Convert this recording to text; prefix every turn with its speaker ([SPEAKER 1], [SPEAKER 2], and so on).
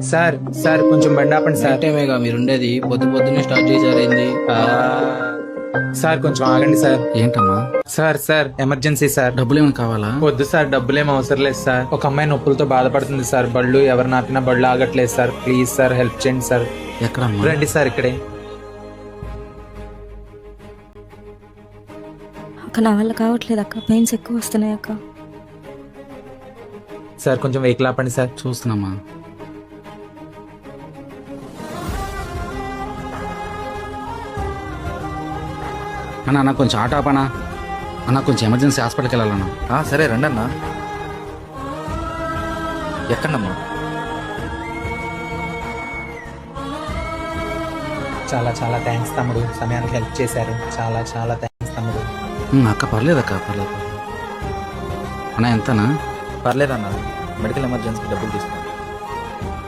[SPEAKER 1] Sir sir కొంచెం బండి ఆపండి సార్.
[SPEAKER 2] టైమేగా మీరుండేది, పొద్దున్నే స్టార్ట్ చేశారైంది.
[SPEAKER 1] సార్ కొంచెం ఆగండి సార్.
[SPEAKER 2] ఏంటమ్మా?
[SPEAKER 1] Sir sir emergency sir.
[SPEAKER 2] డబ్బులు ఏమైనా కావాలా?
[SPEAKER 1] వద్దు సార్, డబ్బులేం అవసరం లేదు సార్. ఒక అమ్మాయి నొప్పులతో బాధపడుతుంది సార్. బళ్ళు ఎవరు నాపినా బళ్ళు ఆగట్లేదు సార్. ప్లీజ్ సార్ హెల్ప్ చేయండి సార్.
[SPEAKER 2] ఎక్కడమ్మా?
[SPEAKER 1] రండి సార్ ఇక్కడే.
[SPEAKER 3] అక్క నా వల్ల కావట్లేదు అక్క, పెయిన్స్ ఎక్కువ వస్తున్నాయి అక్క.
[SPEAKER 1] సార్ కొంచెం వెహికల్ ఆపండి సార్.
[SPEAKER 2] చూస్తున్నామ్మా. అన్న కొంచెం ఆటో ఆపనా అన్న, కొంచెం ఎమర్జెన్సీ హాస్పిటల్కి వెళ్ళాలన్నా.
[SPEAKER 4] సరే రండి అన్న. ఎక్కడమ్మా?
[SPEAKER 1] చాలా చాలా థ్యాంక్స్ తమ్ముడు, సమయానికి హెల్ప్ చేశారు. చాలా చాలా థ్యాంక్స్ తమ్ముడు.
[SPEAKER 2] అక్క పర్లేదు అక్క, పర్లేదు అన్న. ఎంతనా?
[SPEAKER 4] పర్లేదన్న, మెడికల్ ఎమర్జెన్సీ డబ్బులు తీసుకో.